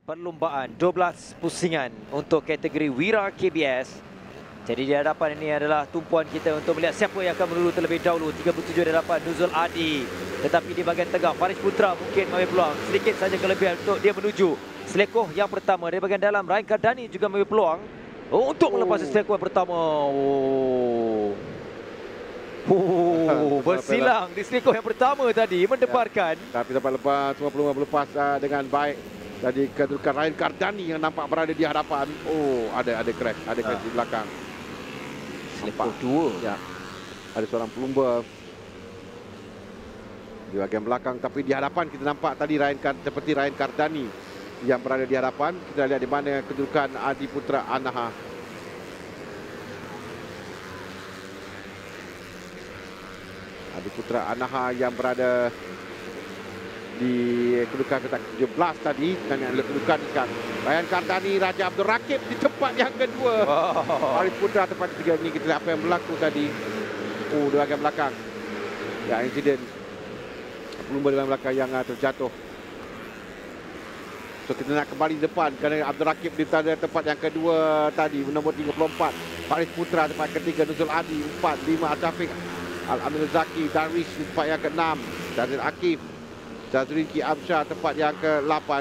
perlumbaan 12 pusingan untuk kategori Wira KBS. Jadi di hadapan ini adalah tumpuan kita untuk melihat siapa yang akan melulu terlebih dahulu. 37 di hadapan Nuzul Adi. Tetapi di bahagian tengah Faris Putra mungkin mengambil peluang. Sedikit saja kelebihan untuk dia menuju selekoh yang pertama. Di bahagian dalam Ryan Kardani juga mengambil peluang untuk melepasi selekoh yang pertama. Bersilang di selekoh yang pertama tadi mendebarkan. Tapi dapat lepas, semua peluang berlepas dengan baik. Tadi kedudukan Ryan Kardani yang nampak berada di hadapan. Oh, ada crash, di belakang. Selekoh 2. Ya. Ada seorang pelumba di bahagian belakang, tapi di hadapan kita nampak tadi seperti Ryan Kardani yang berada di hadapan. Kita lihat di mana kedudukan Adi Putra Anaha. Adi Putra Anaha yang berada di kedudukan petak 17 tadi dengan kedudukan Ryan Kardani, Raja Abdul Rakib di tempat yang kedua. Adi Putra tempat ketiga. Ini kita lihat apa yang berlaku tadi. Oh, di bahagian belakang. Ya, insiden pelumba di bahagian belakang yang terjatuh. So kita nak kembali depan kerana Abdul Rakib di tempat yang kedua tadi, nombor 34. Faris Putra tempat ketiga, Nuzul Adi 4, 5 Asyafiq Al-Amir Zaki, Darwish di tempat yang ke-6, Syazrin Akif, Syazrin Ki Amsyah tempat yang ke-8,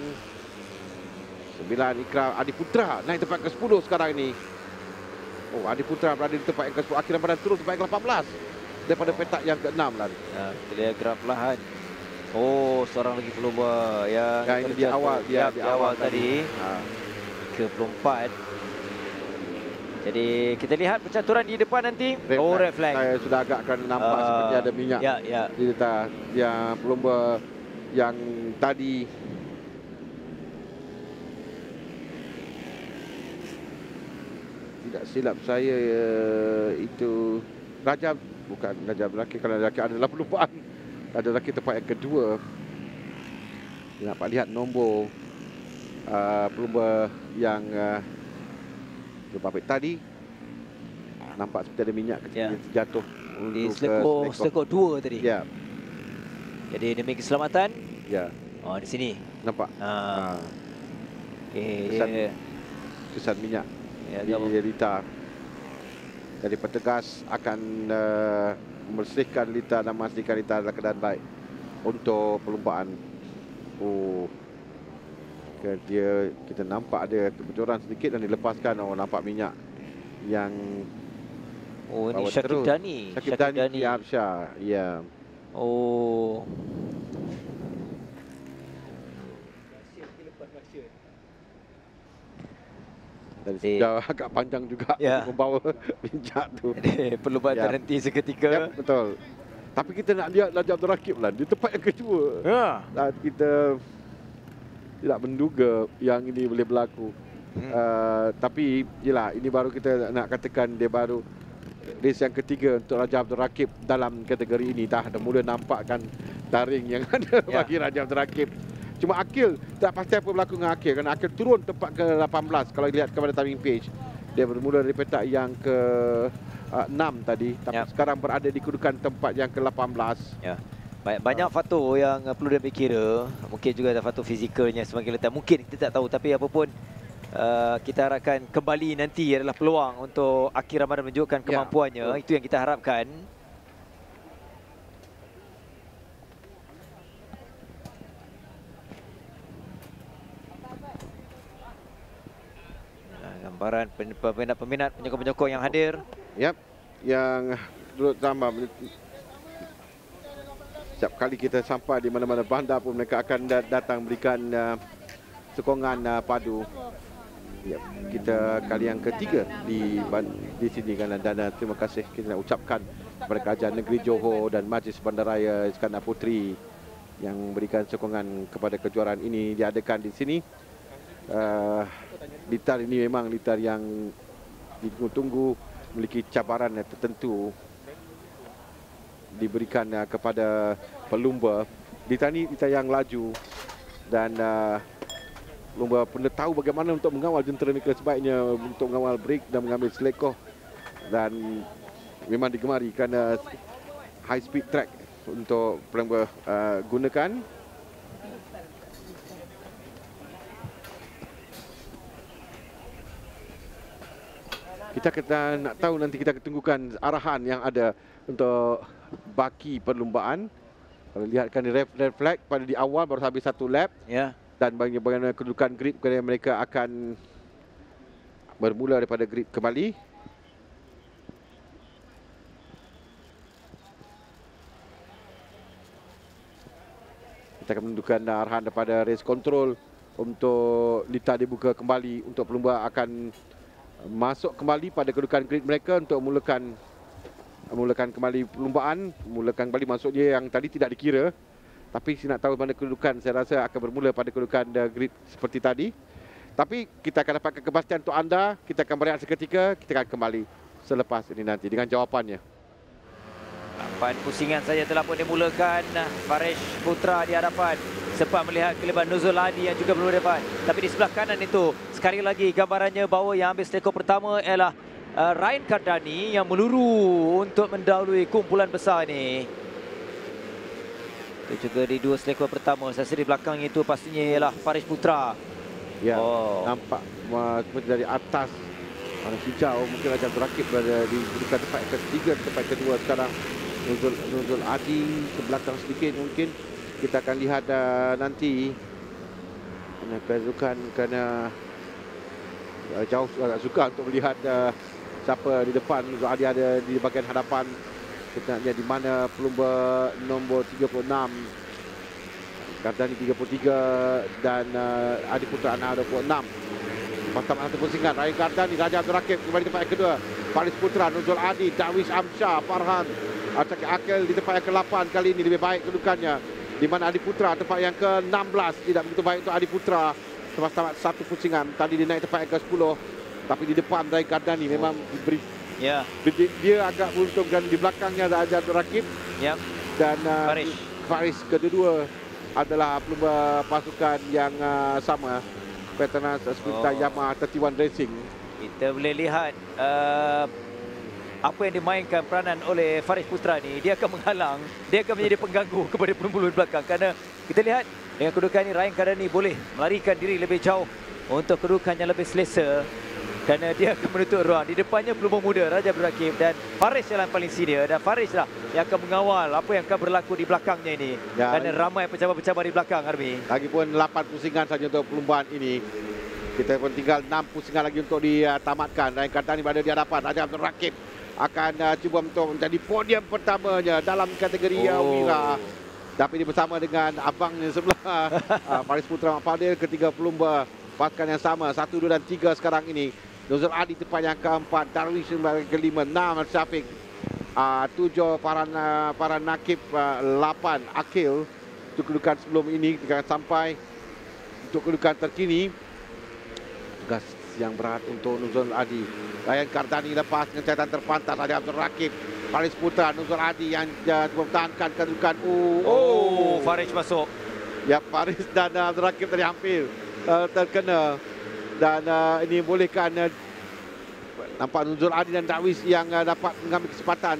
9 Ikram Adi Putra naik tempat ke-10 sekarang ini. Oh, Adi Putra berada di tempat yang ke-10, akhirnya berada turun tempat yang ke-18 daripada petak yang ke-6 lah. Ya, kita lihat graf perlahan. Oh, seorang lagi pelumba yang ini di awal, di awal tadi. Ke-4. Jadi kita lihat percaturan di depan nanti. Red flag. Saya sudah agak akan nampak seperti ada minyak. Ya. Di atas yang pelumba yang tadi. Tidak silap saya itu Raja, bukan Raja Belaki. Kalau Belaki adalah pelumpaan. Raja Belaki tempat yang kedua. Nampak lihat nombor pelumba yang berpapit tadi, nampak seperti ada minyak kecil yang terjatuh di selekoh 2 tadi. Ya. Jadi demi keselamatan. Ya. Oh, di sini. Nampak. Okey. Kesan minyak di litar. Jadi petugas akan membersihkan litar dan memastikan litar dalam keadaan baik untuk pelumpaan. Oh, kita nampak ada kebocoran sedikit dan dilepaskan. Oh, nampak minyak yang ini Syakib Dani. Syakib Dani Absyah. Ya. Oh. Dan sudah agak panjang juga membawa minyak tu. Perlu berhenti seketika. Ya, betul. Tapi kita nak lihat Raja Abdul Rakib lah di tempat yang kedua. Dan kita tidak menduga yang ini boleh berlaku. Tapi yelah, ini baru kita nak katakan dia baru race yang ketiga untuk Raja Abdul Rakib dalam kategori ini. Dah mula nampakkan taring yang ada bagi Raja Abdul Rakib. Cuma Akil tak pasti apa berlaku dengan Akil, kerana Akil turun tempat ke-18 kalau lihat kepada timing page. Dia bermula dari petak yang ke-6 tadi, tapi sekarang berada di kedudukan tempat yang ke-18. Ya. Banyak faktor yang perlu diambil kira. Mungkin juga ada faktor fizikalnya semakin letak. Mungkin kita tak tahu, tapi apapun kita harapkan kembali nanti adalah peluang untuk Akil Ramadan menunjukkan kemampuannya. Itu yang kita harapkan. Gambaran peminat-peminat, penyokong-penyokong yang hadir. Yap, yang duduk tambah. Setiap kali kita sampai di mana-mana bandar pun mereka akan datang berikan sokongan padu. Yep. Kita kali yang ketiga di sini kan, dan terima kasih kita nak ucapkan kepada Kerajaan Negeri Johor dan Majlis Bandaraya Iskandar Puteri yang berikan sokongan kepada kejuaraan ini diadakan di sini. Litar ini memang litar yang ditunggu-tunggu, memiliki cabaran yang tertentu diberikan kepada pelumba. Litar ini litar yang laju dan pelumba pun tahu bagaimana untuk mengawal jentera mereka sebaiknya, untuk mengawal break dan mengambil selekoh, dan memang digemari kerana high speed track untuk pelumba gunakan. Kita nak tahu nanti kita tunggukan arahan yang ada untuk baki perlumbaan. Kalau lihatkan red flag pada di awal baru habis satu lap. Ya. Dan bagaimana kedudukan grid kerana mereka akan bermula daripada grid kembali. Kita akan menentukan arahan daripada race control untuk litar dibuka kembali untuk pelumba akan masuk kembali pada kedudukan grid mereka untuk mulakan kembali perlumbaan, mulakan kembali masuk dia yang tadi tidak dikira. Tapi saya nak tahu mana kedudukan, saya rasa akan bermula pada kedudukan grid seperti tadi. Tapi kita akan dapatkan kepastian untuk anda, kita akan berehat seketika, kita akan kembali selepas ini nanti dengan jawapannya. Lapan pusingan saja telah pun dimulakan. Farish Putra di hadapan. Sempat melihat kelebihan Nuzul Adi yang juga berada di depan. Tapi di sebelah kanan itu, sekali lagi gambarannya bahawa yang ambil selekor pertama ialah Ryan Kardani yang meluru untuk mendahului kumpulan besar ini. Itu juga di dua selekor pertama. Saya rasa di belakang itu pastinya ialah Farish Putra. Ya, nampak seperti dari atas warna hijau. Mungkin Raja Abdul berada di kedudukan tempat ketiga, tempat kedua sekarang. Nuzul Adi ke belakang sedikit mungkin. Kita akan lihat nanti kedudukan kerana jauh agak suka untuk melihat siapa di depan. Nuzul Adi ada di bahagian hadapan. Kita nak lihat di mana pelumba nombor 36 Kardani 33 dan Adi Putra Ana 26. Pertama satu pusingan Ryan Kardani, Raja Abdul Rakib kembali tempat yang kedua. Faris Putra, Nuzul Adi, Darwish Amsyah, Farhan Akil di tempat yang ke-8 kali ini lebih baik kedudukannya. Di mana Adi Putra tempat yang ke-16 tidak begitu baik untuk Adi Putra. Lepas tamat satu pusingan, tadi dia naik tempat yang ke-10. Tapi di depan Ryan Kardani memang diberi dia agak beruntungkan di belakangnya Raja Abdul Rakib dan Faris kedua adalah pelumba pasukan yang sama, Petronas Seperti Yamaha 31 Racing. Kita boleh lihat apa yang dimainkan peranan oleh Farish Putra ni. Dia akan menghalang, dia akan menjadi pengganggu kepada pelumba di belakang. Kerana kita lihat dengan kedudukan ini Ryan Kardani boleh melarikan diri lebih jauh untuk kedudukan yang lebih selesa. Kerana dia akan menutup ruang. Di depannya pelumba muda Raja Abdul Rakib dan Faris yang paling senior. Dan Faris lah yang akan mengawal apa yang akan berlaku di belakangnya ini. Ya, kerana ramai pecabar-pecabar di belakang, Armi. Lagipun 8 pusingan saja untuk perlumbaan ini. Kita pun tinggal 6 pusingan lagi untuk ditamatkan. Ryan Kardani berada di hadapan. Raja Abdul Rakib akan cuba untuk menjadi podium pertamanya dalam kategori Wira. Tapi dia bersama dengan abangnya sebelah. Faris Putra Mak Fadil, ketiga pelumba pasukan yang sama. 1, 2 dan 3 sekarang ini. Nuzul Adi tempat yang ke-4, Darwish tempat yang ke-5, 6 Syafiq, 7 para Nakib, 8 Akil. Untuk kedudukan sebelum ini kita akan sampai untuk kedudukan terkini. Tugas yang berat untuk Nuzul Adi. Ryan Kardani lepas dengan catatan terpantas Raja Abdul Rakib. Faris Putra, Nuzul Adi yang mempertahankan kedudukan. Faris masuk. Ya, Faris dan Abdul Rakib tadi hampir terkena. Dan ini bolehkan nampak Nuzul Adi dan Darwish yang dapat mengambil kesempatan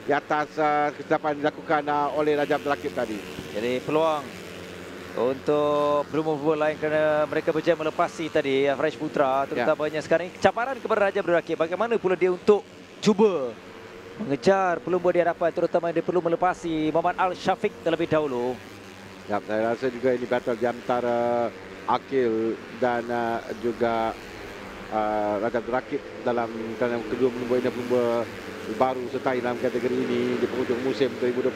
di atas kesilapan dilakukan oleh Raja Abdul Rakib tadi. Jadi peluang untuk pelumba lain kerana mereka berjaya melepasi tadi Farish Putra, terutamanya sekarang ini cabaran kepada Raja Abdul Rakib. Bagaimana pula dia untuk cuba mengejar pelumba di hadapan, terutama dia perlu melepasi Muhammad Al-Syafiq terlebih dahulu. Ya, saya rasa juga ini battle di antara Akil dan juga Raja Abdul Rakib dalam kedua pelumba ini, pelumba baru sertai dalam kategori ini di penghujung musim 2025.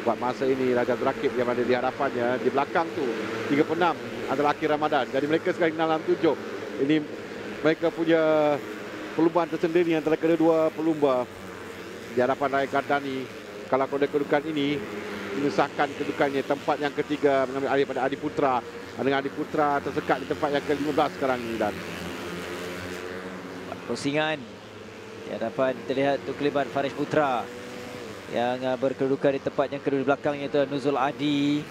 Buat masa ini Raja Abdul Rakib yang ada di hadapannya. Di belakang tu 36 adalah Akhir Ramadan. Jadi mereka sekarang 667. Ini mereka punya perlumbaan tersendiri antara kedua pelumba di hadapan Ryan Kardani. Kalau kedudukan ini mengesahkan kedudukannya, tempat yang ketiga mengambil alih pada Adi Putra. Dengan Adi Putra tersekat di tempat yang ke-15 sekarang ini. Dan pusingan di hadapan terlihat untuk kelebihan Faris Putra yang berkedudukan di tempat yang kedua di belakangnya itu Nuzul Adi.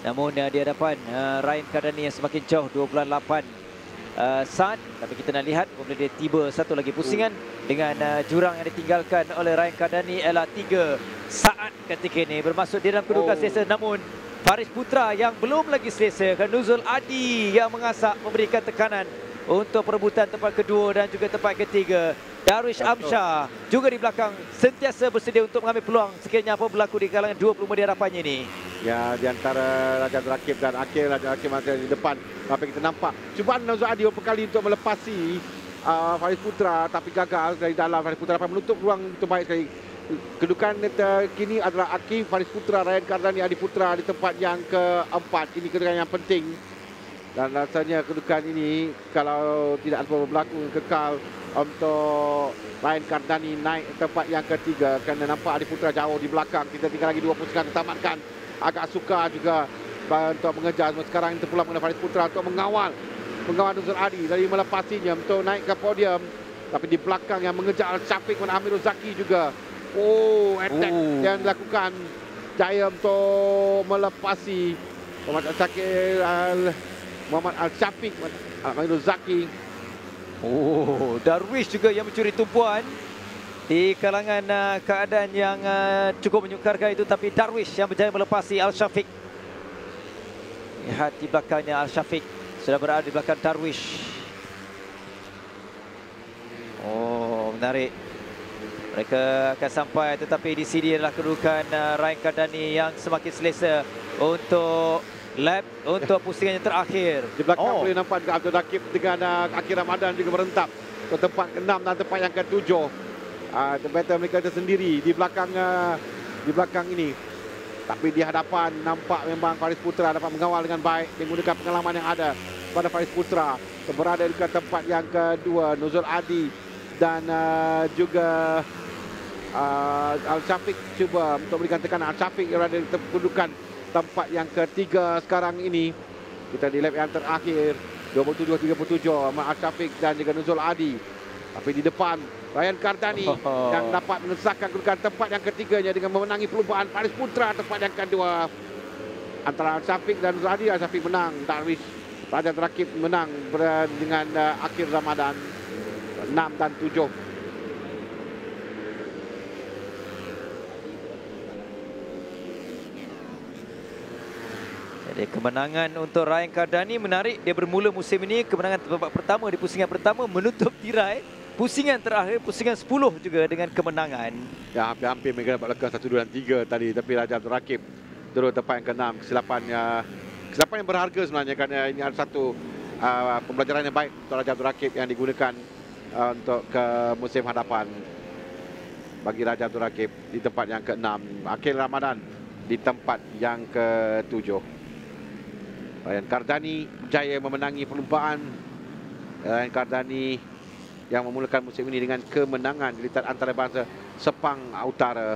Namun di hadapan Ryan Kardani yang semakin jauh 2.8 saat. Tapi kita nak lihat apabila dia tiba satu lagi pusingan dengan jurang yang ditinggalkan oleh Ryan Kardani ialah 3 saat ketika ini. Bermaksud dia dalam kedudukan selesa, namun Faris Putra yang belum lagi selesa. Nuzul Adi yang mengasak memberikan tekanan untuk perebutan tempat kedua dan juga tempat ketiga. Darwish Amsyar juga di belakang sentiasa bersedia untuk mengambil peluang sekiranya apa berlaku di kalangan 25 di hadapannya ini. Ya, di antara Raja Abdul Rakib dan Akil, Raja Akil masih di depan. Tapi kita nampak cubaan Nuzul Adi beberapa kali untuk melepasi Faris Putra, tapi gagal dari dalam. Faris Putra dapat menutup ruang itu baik sekali. Kedudukan kini adalah Akif, Faris Putra, Ryan Kardani, Adi Putra di tempat yang keempat. Ini kedudukan yang penting. Dan rasanya kedudukan ini kalau tidak apa berlaku kekal untuk Ryan Kardani naik tempat yang ketiga. Kerana nampak Adi Putra jauh di belakang. Kita tinggal lagi 2 pusingan tamatkan. Agak suka juga untuk mengejar. Sekarang itu pula mengenai Faris Putra untuk mengawal Nuzul Adi dari melepasinya untuk naik ke podium. Tapi di belakang yang mengejar Al-Syafiq dan Amirul Zaki juga. Oh, attack yang dilakukan Jaya untuk melepasi Muhammad Al-Syafiq, Amirul Zaki. Oh, Darwish juga yang mencuri tumpuan di kalangan keadaan yang cukup menyukarkan itu, tapi Darwish yang berjaya melepasi Al-Syafiq. Lihat di belakangnya Al-Syafiq sudah berada di belakang Darwish. Oh, menarik. Mereka akan sampai, tetapi di sini adalah kedudukan Ryan Kardani yang semakin selesa untuk lap untuk pusingan yang terakhir. Di belakang boleh nampak juga Abdul Rakib dengan Akil Ramadan juga berentap ke tempat ke-6 dan tempat yang ke-7. Battle mereka tersendiri di belakang ini. Tapi di hadapan nampak memang Faris Putra dapat mengawal dengan baik menggunakan pengalaman yang ada pada Faris Putra. Berada di tempat yang kedua Nuzul Adi dan juga Al-Syafiq cuba untuk memberikan tekanan. Al-Syafiq yang berada di kedudukan tempat yang ketiga sekarang ini. Kita di lap yang terakhir 27-37 Al-Syafiq dan juga Nuzul Adi. Tapi di depan Ryan Kardani yang dapat mengesahkan kedudukan tempat yang ketiganya dengan memenangi perlumbaan Faris Putra tempat yang kedua. Antara Al-Syafiq dan Nuzul Adi, Al-Syafiq menang. Darwish Raja Rakib menang dengan Akil Ramadan 6 dan 7. Jadi kemenangan untuk Ryan Kardani menarik. Dia bermula musim ini kemenangan babak pertama di pusingan pertama, menutup tirai pusingan terakhir, pusingan 10 juga dengan kemenangan. Ya, hampir-hampir mereka dapat lekang 1, 2 dan 3 tadi, tapi Raja Abdul Rakib turun tempat yang ke-6. Kesilapan yang berharga sebenarnya, kerana ini ada satu pembelajaran yang baik untuk Raja Abdul Rakib yang digunakan untuk ke musim hadapan. Bagi Raja Abdul Rakib di tempat yang ke-6, Akil Ramadan di tempat yang ke-7. Ryan Kardani berjaya memenangi perlumbaan. Ryan Kardani yang memulakan musim ini dengan kemenangan di litar antarabangsa Sepang Utara.